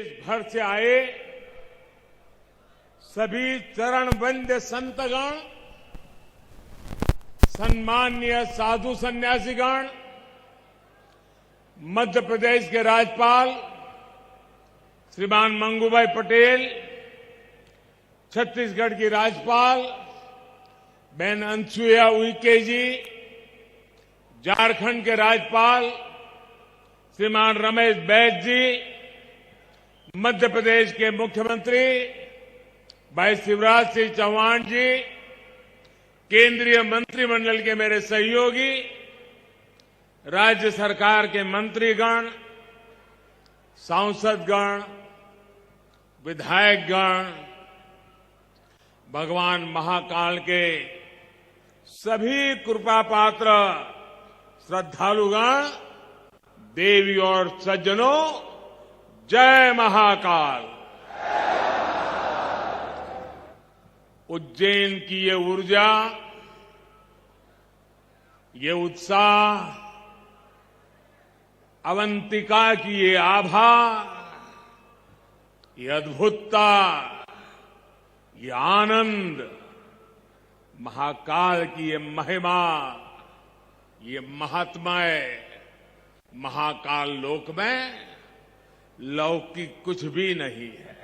देश भर से आए सभी चरणबंद संतगण, सम्मान्य साधु सन्यासीगण, मध्य प्रदेश के राज्यपाल श्रीमान मंगूभाई पटेल, छत्तीसगढ़ की राज्यपाल बहन अनसुईया उइके जी, झारखंड के राज्यपाल श्रीमान रमेश बैस जी, मध्य प्रदेश के मुख्यमंत्री भाई शिवराज सिंह चौहान जी, केंद्रीय मंत्रिमंडल के मेरे सहयोगी, राज्य सरकार के मंत्रीगण, सांसदगण, विधायकगण, भगवान महाकाल के सभी कृपा पात्र श्रद्धालुगण, देवी और सज्जनों, जय महाकाल। उज्जैन की ये ऊर्जा, ये उत्साह, अवंतिका की ये आभा, ये अद्भुतता, ये आनंद, महाकाल की ये महिमा, ये महात्मय, महाकाल लोक में लौकिक कुछ भी नहीं है।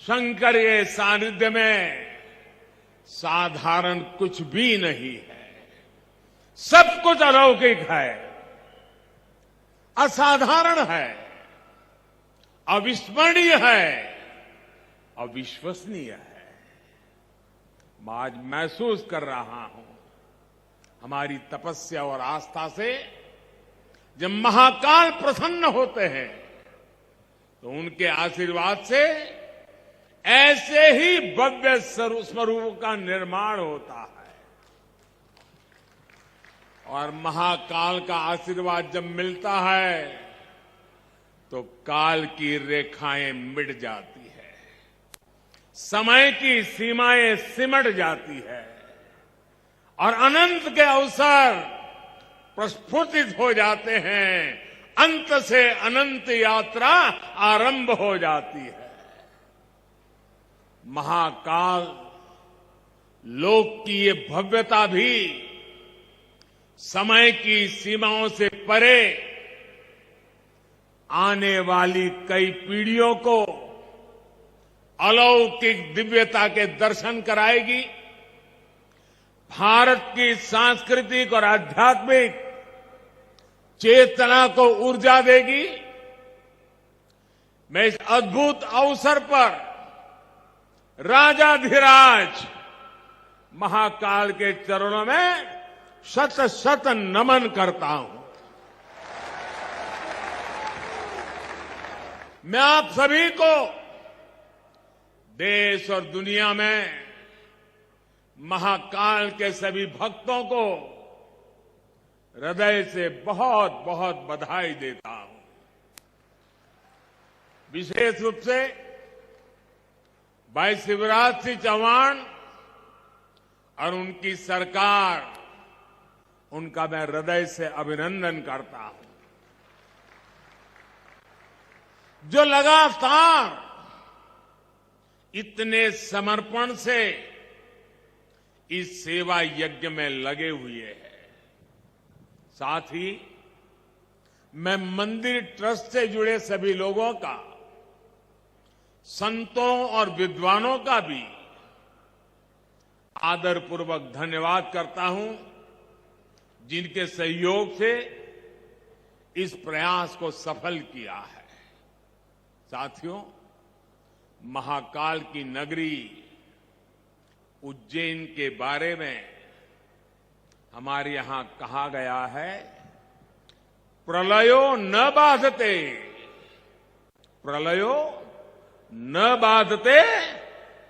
शंकर के सानिध्य में साधारण कुछ भी नहीं है। सब कुछ अलौकिक है, असाधारण है, अविस्मरणीय है, अविश्वसनीय है। मैं आज महसूस कर रहा हूं, हमारी तपस्या और आस्था से जब महाकाल प्रसन्न होते हैं तो उनके आशीर्वाद से ऐसे ही भव्य स्वरूप का निर्माण होता है। और महाकाल का आशीर्वाद जब मिलता है तो काल की रेखाएं मिट जाती है, समय की सीमाएं सिमट जाती है और अनंत के अवसर प्रस्फुटित हो जाते हैं। अंत से अनंत यात्रा आरंभ हो जाती है। महाकाल लोक की ये भव्यता भी समय की सीमाओं से परे आने वाली कई पीढ़ियों को अलौकिक दिव्यता के दर्शन कराएगी, भारत की सांस्कृतिक और आध्यात्मिक चेतना को ऊर्जा देगी। मैं इस अद्भुत अवसर पर राजाधिराज महाकाल के चरणों में शत शत नमन करता हूं। मैं आप सभी को, देश और दुनिया में महाकाल के सभी भक्तों को हृदय से बहुत बहुत बधाई देता हूं। विशेष रूप से भाई शिवराज सिंह चौहान और उनकी सरकार, उनका मैं हृदय से अभिनंदन करता हूं, जो लगातार इतने समर्पण से इस सेवा यज्ञ में लगे हुए हैं। साथ ही मैं मंदिर ट्रस्ट से जुड़े सभी लोगों का, संतों और विद्वानों का भी आदरपूर्वक धन्यवाद करता हूं, जिनके सहयोग से इस प्रयास को सफल किया है। साथियों, महाकाल की नगरी उज्जैन के बारे में हमारे यहां कहा गया है, प्रलयो न बाधते, प्रलयो न बाधते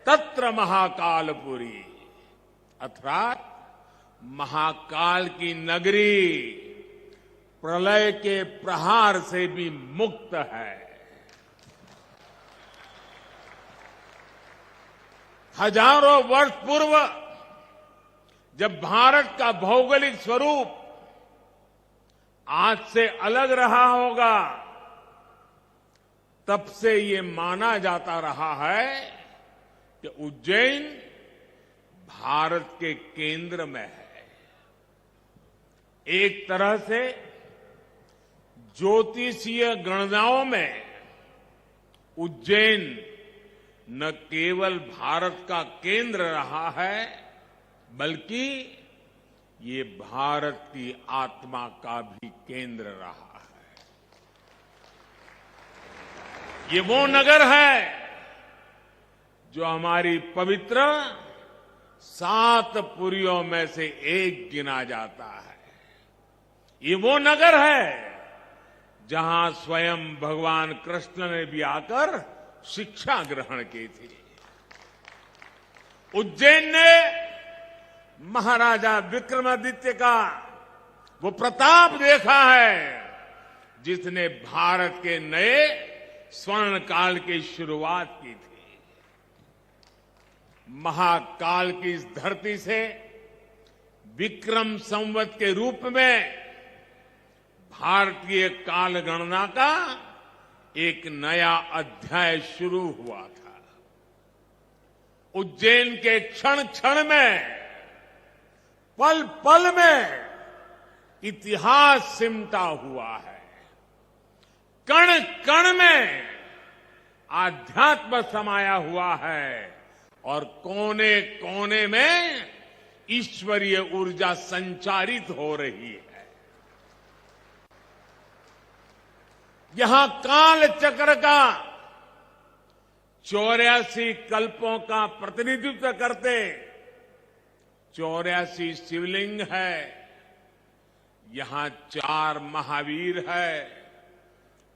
तत्र महाकालपुरी, अर्थात महाकाल की नगरी प्रलय के प्रहार से भी मुक्त है। हजारों वर्ष पूर्व जब भारत का भौगोलिक स्वरूप आज से अलग रहा होगा, तब से ये माना जाता रहा है कि उज्जैन भारत के केंद्र में है। एक तरह से ज्योतिषीय गणनाओं में उज्जैन न केवल भारत का केंद्र रहा है, बल्कि ये भारत की आत्मा का भी केंद्र रहा है। ये वो नगर है जो हमारी पवित्र 7 पुरियों में से एक गिना जाता है। ये वो नगर है जहां स्वयं भगवान कृष्ण ने भी आकर शिक्षा ग्रहण की थी। उज्जैन ने महाराजा विक्रमादित्य का वो प्रताप देखा है जिसने भारत के नए स्वर्ण काल की शुरुआत की थी। महाकाल की इस धरती से विक्रम संवत के रूप में भारतीय काल गणना का एक नया अध्याय शुरू हुआ था। उज्जैन के क्षण क्षण में, पल पल में इतिहास सिमटा हुआ है। कण कण में आध्यात्म समाया हुआ है और कोने कोने में ईश्वरीय ऊर्जा संचारित हो रही है। यहां काल चक्र का 84 कल्पों का प्रतिनिधित्व करते 84 शिवलिंग है। यहां 4 महावीर है,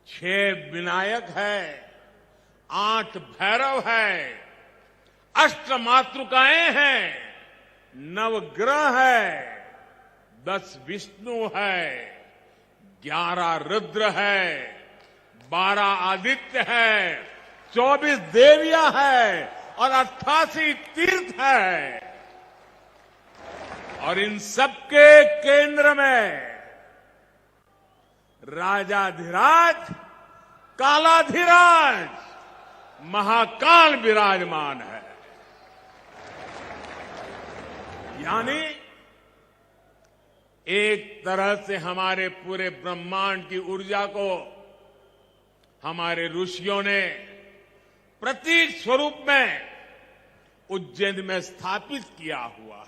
6 विनायक है, 8 भैरव है, 8 मातृकाएं हैं, 9 ग्रह है, 10 विष्णु है, 11 रुद्र है, 12 आदित्य है, 24 देवियां है और 88 तीर्थ है। और इन सबके केंद्र में राजाधिराज कालाधिराज महाकाल विराजमान है। यानी एक तरह से हमारे पूरे ब्रह्मांड की ऊर्जा को हमारे ऋषियों ने प्रतीक स्वरूप में उज्जैन में स्थापित किया हुआ है।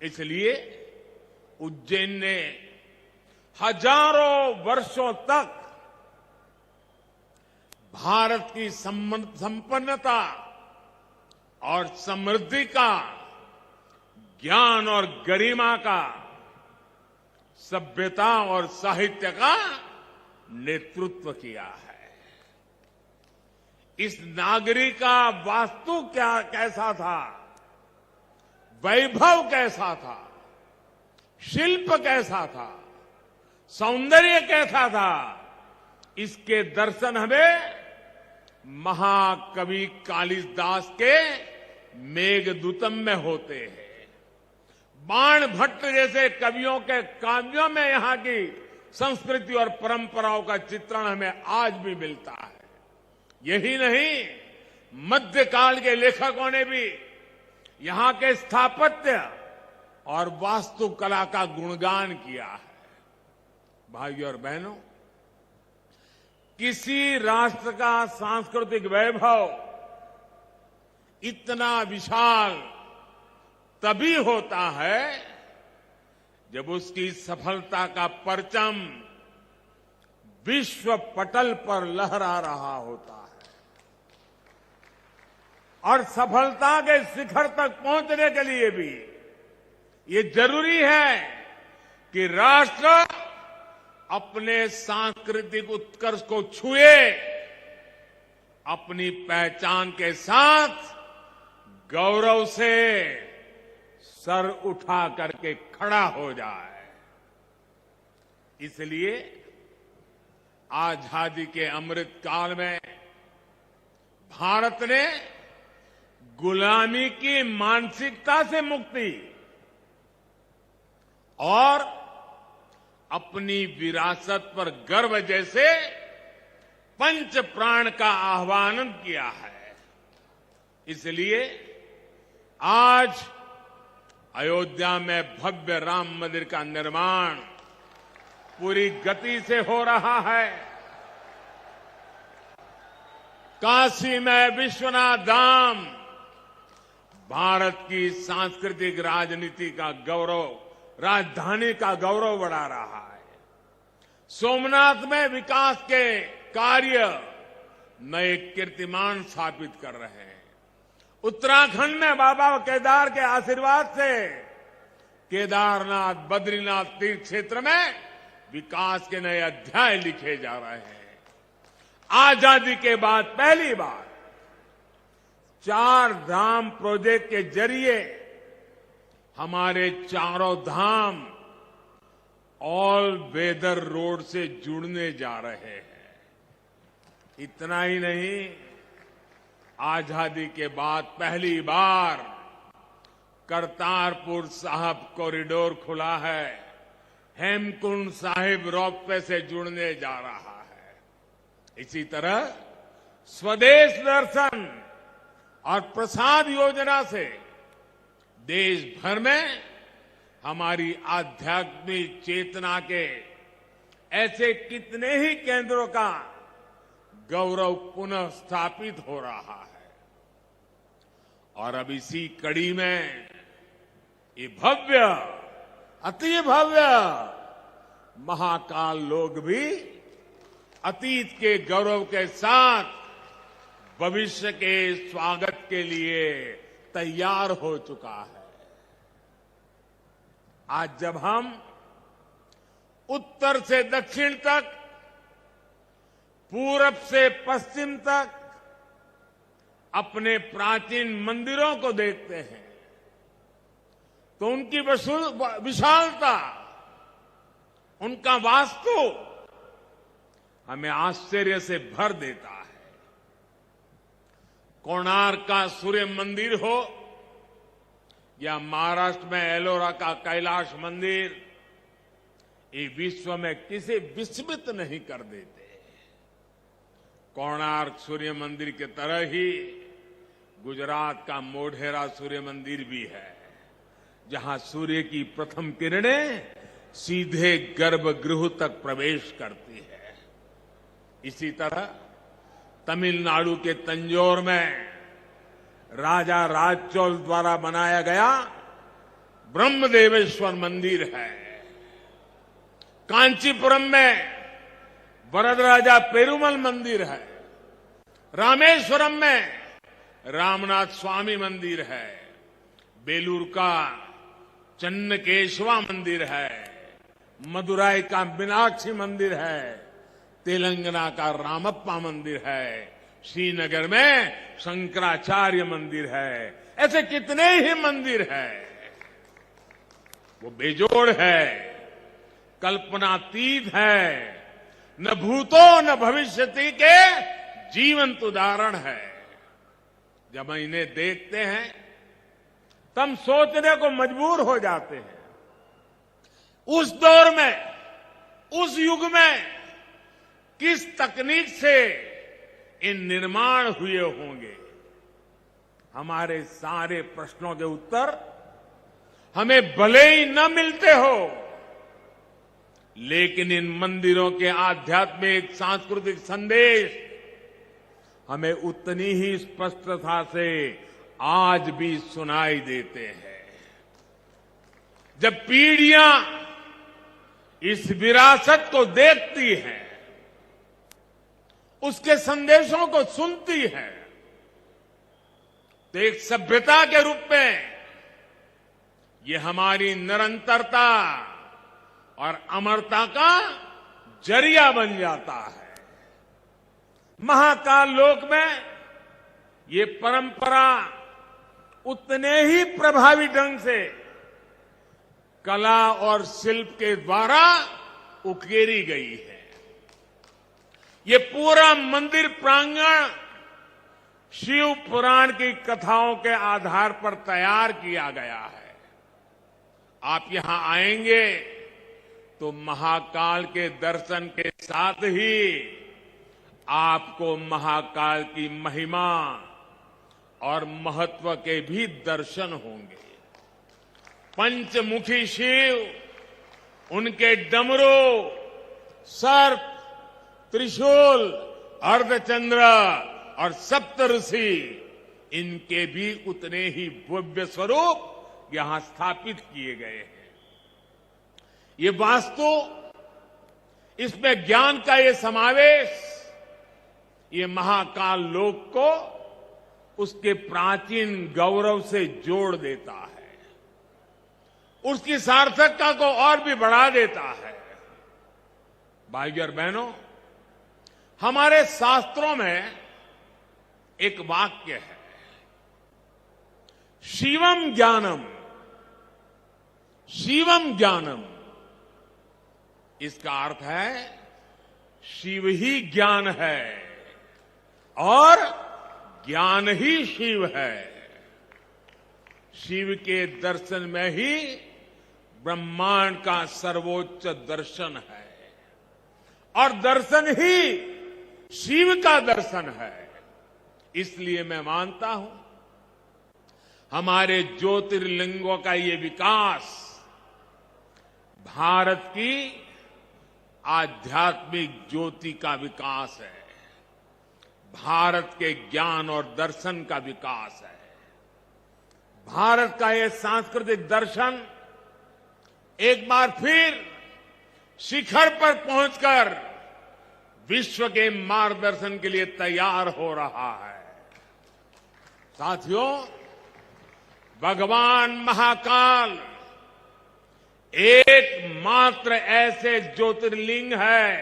इसलिए उज्जैन ने हजारों वर्षों तक भारत की संपन्नता और समृद्धि का, ज्ञान और गरिमा का, सभ्यता और साहित्य का नेतृत्व किया है। इस नागरी का वास्तु कैसा था, वैभव कैसा था, शिल्प कैसा था, सौंदर्य कैसा था, इसके दर्शन हमें महाकवि कालिदास के मेघदूतम में होते हैं। बाण भट्ट जैसे कवियों के काव्यों में यहां की संस्कृति और परंपराओं का चित्रण हमें आज भी मिलता है। यही नहीं, मध्यकाल के लेखकों ने भी यहां के स्थापत्य और वास्तुकला का गुणगान किया है। भाइयों और बहनों, किसी राष्ट्र का सांस्कृतिक वैभव इतना विशाल तभी होता है जब उसकी सफलता का परचम विश्व पटल पर लहरा रहा होता है। और सफलता के शिखर तक पहुंचने के लिए भी ये जरूरी है कि राष्ट्र अपने सांस्कृतिक उत्कर्ष को छुए, अपनी पहचान के साथ गौरव से सर उठा करके खड़ा हो जाए। इसलिए आजादी के अमृत काल में भारत ने गुलामी की मानसिकता से मुक्ति और अपनी विरासत पर गर्व जैसे पंच प्राण का आह्वान किया है। इसलिए आज अयोध्या में भव्य राम मंदिर का निर्माण पूरी गति से हो रहा है। काशी में विश्वनाथ धाम भारत की सांस्कृतिक राजनीति का गौरव, राजधानी का गौरव बढ़ा रहा है। सोमनाथ में विकास के कार्य नए कीर्तिमान स्थापित कर रहे हैं। उत्तराखंड में बाबा केदार के आशीर्वाद से केदारनाथ, बद्रीनाथ तीर्थ क्षेत्र में विकास के नए अध्याय लिखे जा रहे हैं। आजादी के बाद पहली बार 4 धाम प्रोजेक्ट के जरिए हमारे चारों धाम ऑल वेदर रोड से जुड़ने जा रहे हैं। इतना ही नहीं, आजादी के बाद पहली बार करतारपुर साहिब कॉरिडोर खुला है। हेमकुंड साहिब रोपवे से जुड़ने जा रहा है। इसी तरह स्वदेश दर्शन और प्रसाद योजना से देश भर में हमारी आध्यात्मिक चेतना के ऐसे कितने ही केंद्रों का गौरव पुनः स्थापित हो रहा है। और अब इसी कड़ी में ये भव्य, अति भव्य महाकाल लोक भी अतीत के गौरव के साथ भविष्य के स्वागत के लिए तैयार हो चुका है। आज जब हम उत्तर से दक्षिण तक, पूरब से पश्चिम तक अपने प्राचीन मंदिरों को देखते हैं तो उनकी विशालता, उनका वास्तु हमें आश्चर्य से भर देता है। कोणार्क का सूर्य मंदिर हो या महाराष्ट्र में एलोरा का कैलाश मंदिर, ये विश्व में किसी विस्मित नहीं कर देते। कोणार्क सूर्य मंदिर के तरह ही गुजरात का मोढेरा सूर्य मंदिर भी है, जहां सूर्य की प्रथम किरणें सीधे गर्भगृह तक प्रवेश करती है। इसी तरह तमिलनाडु के तंजौर में राजा राजचोल द्वारा बनाया गया ब्रह्मदेवेश्वर मंदिर है। कांचीपुरम में वरदराजा पेरुमल मंदिर है। रामेश्वरम में रामनाथ स्वामी मंदिर है। बेलूर का चन्नकेशवा मंदिर है। मदुराई का मीनाक्षी मंदिर है। तेलंगाना का रामप्पा मंदिर है। श्रीनगर में शंकराचार्य मंदिर है। ऐसे कितने ही मंदिर हैं। वो बेजोड़ है, कल्पनातीत है, न भूतो न भविष्यति के जीवंत उदाहरण है। जब हम इन्हें देखते हैं तब सोचने को मजबूर हो जाते हैं, उस दौर में, उस युग में किस तकनीक से इन निर्माण हुए होंगे। हमारे सारे प्रश्नों के उत्तर हमें भले ही न मिलते हो, लेकिन इन मंदिरों के आध्यात्मिक सांस्कृतिक संदेश हमें उतनी ही स्पष्टता से आज भी सुनाई देते हैं। जब पीढ़ियां इस विरासत को देखती हैं, उसके संदेशों को सुनती हैं, तो एक सभ्यता के रूप में ये हमारी निरंतरता और अमरता का जरिया बन जाता है। महाकाल लोक में ये परंपरा उतने ही प्रभावी ढंग से कला और शिल्प के द्वारा उकेरी गई है। ये पूरा मंदिर प्रांगण शिव पुराण की कथाओं के आधार पर तैयार किया गया है। आप यहां आएंगे तो महाकाल के दर्शन के साथ ही आपको महाकाल की महिमा और महत्व के भी दर्शन होंगे। पंचमुखी शिव, उनके डमरू, सर्प, त्रिशूल, अर्धचंद्र और सप्तऋषि, इनके भी उतने ही भव्य स्वरूप यहां स्थापित किए गए हैं। ये वास्तु, इसमें ज्ञान का ये समावेश, ये महाकाल लोक को उसके प्राचीन गौरव से जोड़ देता है, उसकी सार्थकता को और भी बढ़ा देता है। भाइयों और बहनों, हमारे शास्त्रों में एक वाक्य है, शिवम ज्ञानम, शिवम ज्ञानम। इसका अर्थ है शिव ही ज्ञान है और ज्ञान ही शिव है। शिव के दर्शन में ही ब्रह्मांड का सर्वोच्च दर्शन है और दर्शन ही शिव का दर्शन है। इसलिए मैं मानता हूं हमारे ज्योतिर्लिंगों का ये विकास भारत की आध्यात्मिक ज्योति का विकास है, भारत के ज्ञान और दर्शन का विकास है। भारत का ये सांस्कृतिक दर्शन एक बार फिर शिखर पर पहुंचकर विश्व के मार्गदर्शन के लिए तैयार हो रहा है। साथियों, भगवान महाकाल एकमात्र ऐसे ज्योतिर्लिंग है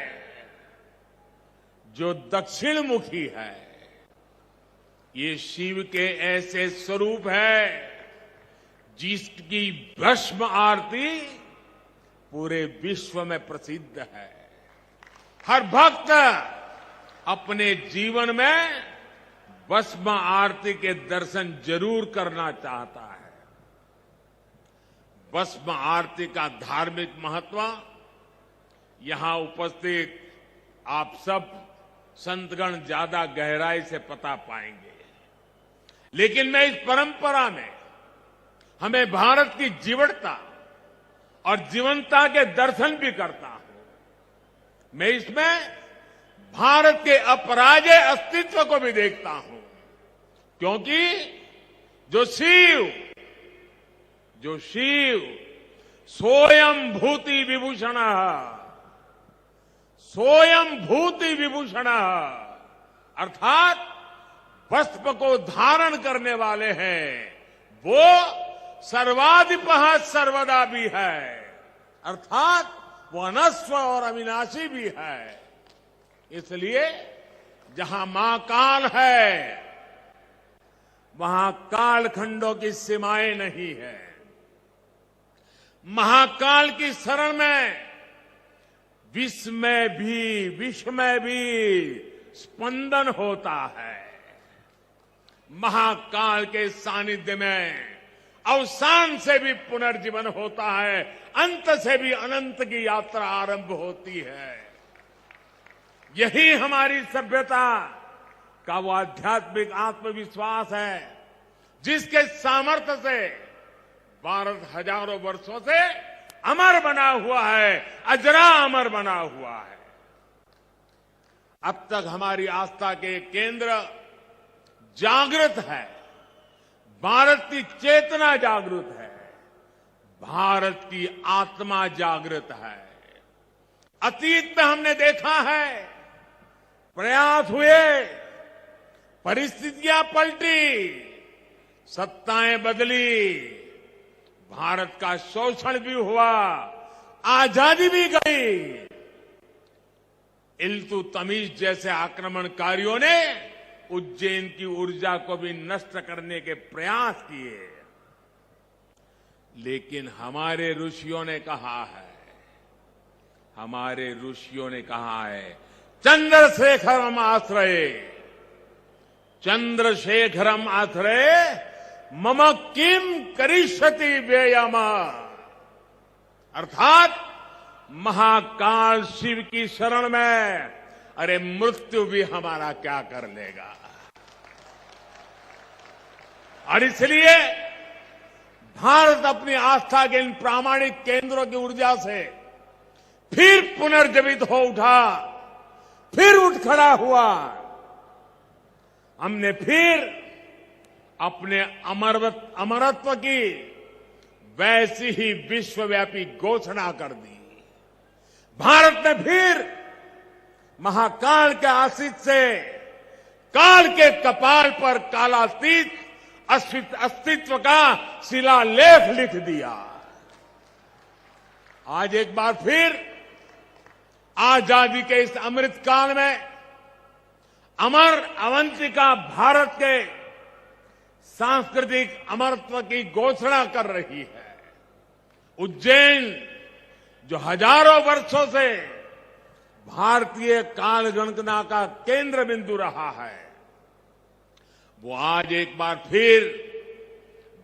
जो दक्षिण मुखी है। ये शिव के ऐसे स्वरूप है जिसकी भस्म आरती पूरे विश्व में प्रसिद्ध है। हर भक्त अपने जीवन में भस्म आरती के दर्शन जरूर करना चाहता है। भस्म आरती का धार्मिक महत्व यहां उपस्थित आप सब संतगण ज्यादा गहराई से पता पाएंगे, लेकिन मैं इस परंपरा में हमें भारत की जीवटता और जीवंतता के दर्शन भी करता हूं। मैं इसमें भारत के अपराजेय अस्तित्व को भी देखता हूं, क्योंकि जो शिव सोयम भूति विभूषण, सोयम भूति विभूषण, अर्थात वस्त्र को धारण करने वाले हैं, वो सर्वाधिपः सर्वदा भी है, अर्थात वो अनस्व और अविनाशी भी है। इसलिए जहां महाकाल है वहां कालखंडों की सीमाएं नहीं है। महाकाल की शरण में विश्व में भी स्पंदन होता है। महाकाल के सानिध्य में अवसान से भी पुनर्जीवन होता है, अंत से भी अनंत की यात्रा आरंभ होती है। यही हमारी सभ्यता का वो आध्यात्मिक आत्मविश्वास है जिसके सामर्थ्य से भारत हजारों वर्षों से अमर बना हुआ है, अजरा अमर बना हुआ है। अब तक हमारी आस्था के केंद्र जागृत है, भारत की चेतना जागृत है, भारत की आत्मा जागृत है। अतीत में हमने देखा है प्रयास हुए, परिस्थितियां पलटी, सत्ताएं बदली, भारत का शोषण भी हुआ, आजादी भी गई। इल्तुतमिश जैसे आक्रमणकारियों ने उज्जैन की ऊर्जा को भी नष्ट करने के प्रयास किए, लेकिन हमारे ऋषियों ने कहा है, चंद्रशेखरम आश्रये, चंद्रशेखरम आश्रये मम किम करिष्यति व्ययम, अर्थात महाकाल शिव की शरण में अरे मृत्यु भी हमारा क्या कर लेगा। और इसलिए भारत अपनी आस्था के इन प्रामाणिक केंद्रों की ऊर्जा से फिर पुनर्जीवित हो उठा, फिर उठ खड़ा हुआ। हमने फिर अपने अमरत्व की वैसी ही विश्वव्यापी घोषणा कर दी। भारत ने फिर महाकाल के आशीष से काल के कपाल पर कालातीत अस्तित्व का शिलालेख लिख दिया। आज एक बार फिर आजादी के इस अमृत काल में अमर अवंतिका भारत के सांस्कृतिक अमरत्व की घोषणा कर रही है। उज्जैन जो हजारों वर्षों से भारतीय काल गणना का केंद्र बिंदु रहा है, वो आज एक बार फिर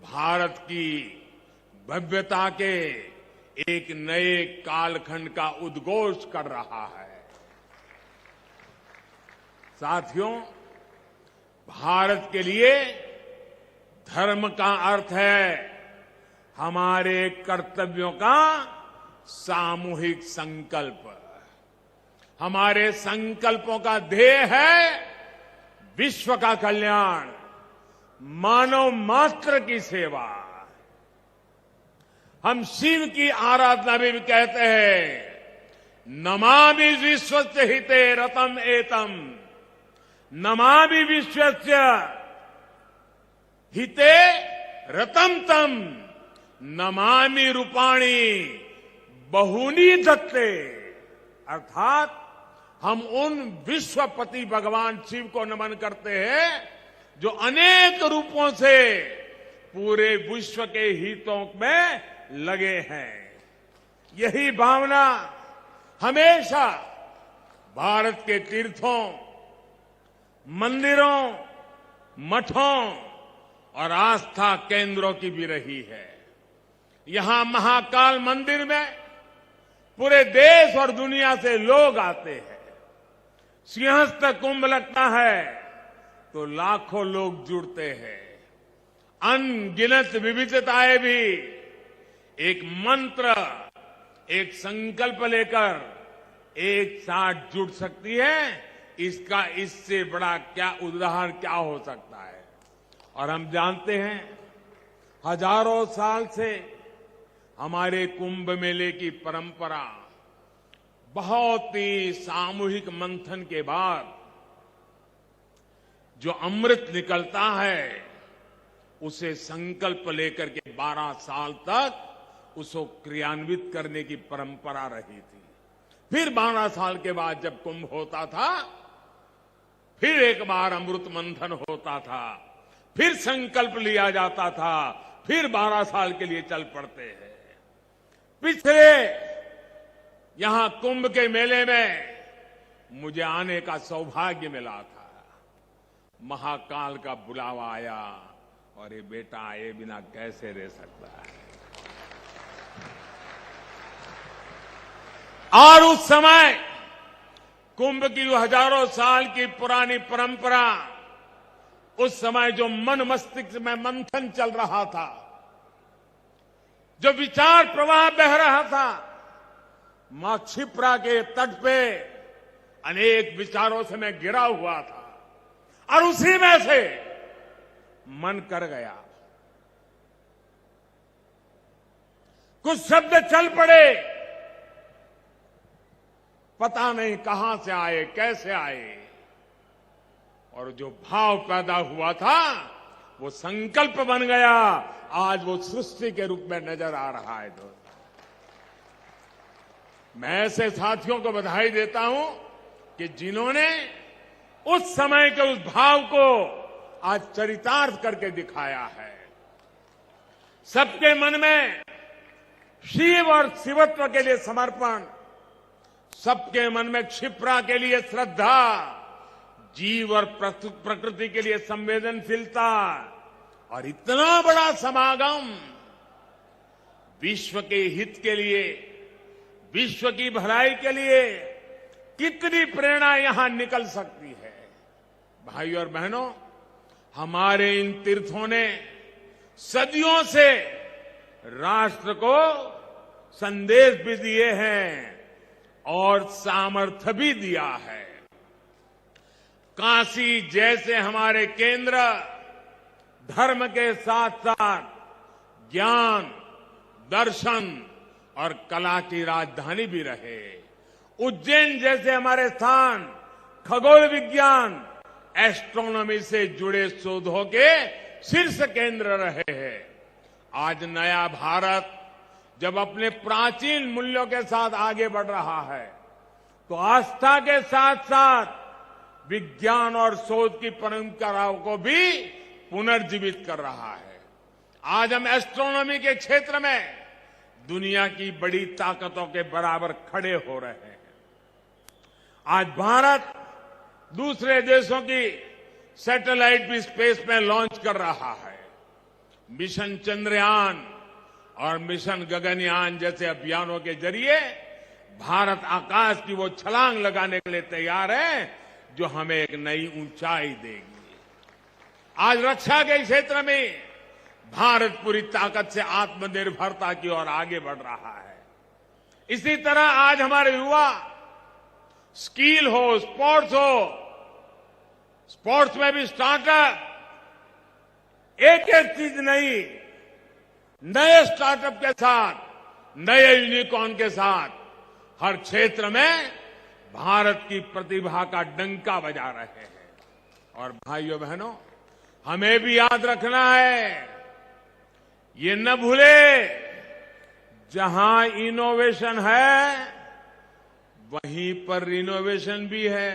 भारत की भव्यता के एक नए कालखंड का उद्घोष कर रहा है। साथियों, भारत के लिए धर्म का अर्थ है हमारे कर्तव्यों का सामूहिक संकल्प। हमारे संकल्पों का ध्येय है विश्व का कल्याण, मानव मात्र की सेवा। हम शिव की आराधना भी कहते हैं, नमामि विश्वस्य हिते रतम एतम, नमामि विश्वस्य हिते रतम तम, नमामि रूपाणी बहूनी दत्ते। अर्थात हम उन विश्वपति भगवान शिव को नमन करते हैं जो अनेक रूपों से पूरे विश्व के हितों में लगे हैं। यही भावना हमेशा भारत के तीर्थों, मंदिरों, मठों और आस्था केंद्रों की भी रही है। यहां महाकाल मंदिर में पूरे देश और दुनिया से लोग आते हैं। सिंहस्थ कुंभ लगता है तो लाखों लोग जुड़ते हैं। अनगिनत विविधताएं भी एक मंत्र, एक संकल्प लेकर एक साथ जुड़ सकती है। इसका इससे बड़ा क्या उदाहरण क्या हो सकता है। और हम जानते हैं हजारों साल से हमारे कुंभ मेले की परंपरा बहुत ही सामूहिक मंथन के बाद जो अमृत निकलता है उसे संकल्प लेकर के 12 साल तक उसको क्रियान्वित करने की परंपरा रही थी। फिर 12 साल के बाद जब कुंभ होता था, फिर एक बार अमृत मंथन होता था, फिर संकल्प लिया जाता था, फिर 12 साल के लिए चल पड़ते हैं। पिछले यहां कुंभ के मेले में मुझे आने का सौभाग्य मिला था। महाकाल का बुलावा आया और ये बेटा आए बिना कैसे रह सकता है। और उस समय कुंभ की जो हजारों साल की पुरानी परंपरा, उस समय जो मन मस्तिष्क में मंथन चल रहा था, जो विचार प्रवाह बह रहा था, मां क्षिप्रा के तट पे अनेक विचारों से मैं घिरा हुआ था और उसी में से मन कर गया। कुछ शब्द चल पड़े, पता नहीं कहां से आए, कैसे आए, और जो भाव पैदा हुआ था वो संकल्प बन गया। आज वो सृष्टि के रूप में नजर आ रहा है। दोस्तों, मैं ऐसे साथियों को बधाई देता हूं कि जिन्होंने उस समय के उस भाव को आज चरितार्थ करके दिखाया है। सबके मन में शिव और शिवत्व के लिए समर्पण, सबके मन में क्षिप्रा के लिए श्रद्धा, जीव और प्रकृति के लिए संवेदनशीलता, और इतना बड़ा समागम विश्व के हित के लिए, विश्व की भलाई के लिए, कितनी प्रेरणा यहां निकल सकती है। भाइयों और बहनों, हमारे इन तीर्थों ने सदियों से राष्ट्र को संदेश भी दिए हैं और सामर्थ्य भी दिया है। काशी जैसे हमारे केंद्र धर्म के साथ साथ ज्ञान, दर्शन और कला की राजधानी भी रहे। उज्जैन जैसे हमारे स्थान खगोल विज्ञान, एस्ट्रोनॉमी से जुड़े शोधों के शीर्ष केंद्र रहे हैं। आज नया भारत जब अपने प्राचीन मूल्यों के साथ आगे बढ़ रहा है, तो आस्था के साथ साथ विज्ञान और शोध की परंपराओं को भी पुनर्जीवित कर रहा है। आज हम एस्ट्रोनॉमी के क्षेत्र में दुनिया की बड़ी ताकतों के बराबर खड़े हो रहे हैं। आज भारत दूसरे देशों की सैटेलाइट भी स्पेस में लॉन्च कर रहा है। मिशन चंद्रयान और मिशन गगनयान जैसे अभियानों के जरिए भारत आकाश की वो छलांग लगाने के लिए तैयार है जो हमें एक नई ऊंचाई देगी। आज रक्षा के क्षेत्र में भारत पूरी ताकत से आत्मनिर्भरता की ओर आगे बढ़ रहा है। इसी तरह आज हमारे युवा स्किल हो, स्पोर्ट्स हो, स्पोर्ट्स में भी स्टार्टअप, एक एक चीज नहीं, नए स्टार्टअप के साथ, नए यूनिकॉर्न के साथ हर क्षेत्र में भारत की प्रतिभा का डंका बजा रहे हैं। और भाइयों बहनों, हमें भी याद रखना है, ये न भूले, जहां इनोवेशन है वहीं पर रिनोवेशन भी है।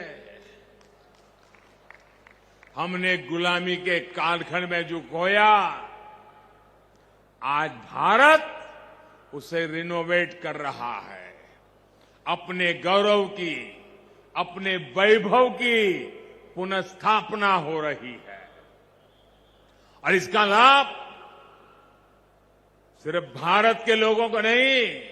हमने गुलामी के कालखंड में जो खोया, आज भारत उसे रिनोवेट कर रहा है। अपने गौरव की, अपने वैभव की पुनर्स्थापना हो रही है और इसका लाभ सिर्फ भारत के लोगों को नहीं,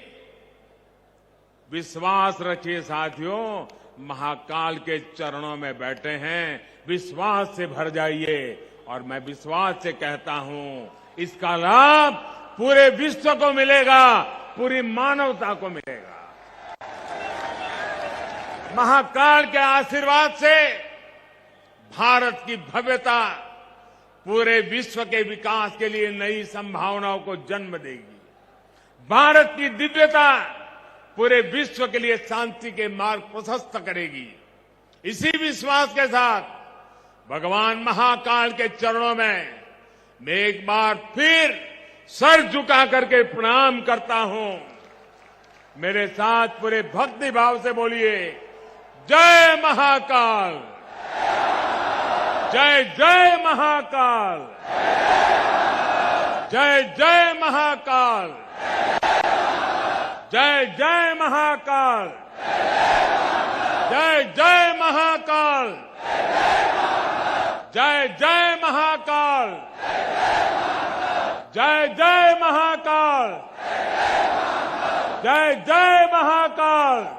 विश्वास रखिए साथियों, महाकाल के चरणों में बैठे हैं, विश्वास से भर जाइए। और मैं विश्वास से कहता हूं, इसका लाभ पूरे विश्व को मिलेगा, पूरी मानवता को मिलेगा। महाकाल के आशीर्वाद से भारत की भव्यता पूरे विश्व के विकास के लिए नई संभावनाओं को जन्म देगी। भारत की दिव्यता पूरे विश्व के लिए शांति के मार्ग प्रशस्त करेगी। इसी विश्वास के साथ भगवान महाकाल के चरणों में मैं एक बार फिर सर झुका करके प्रणाम करता हूं। मेरे साथ पूरे भक्ति भाव से बोलिए, जय महाकाल, जय जय महाकाल, जय जय महाकाल, जय जय महाकाल, जय जय महाकाल, जय जय महाकाल, जय जय महाकाल, जय जय महाकाल।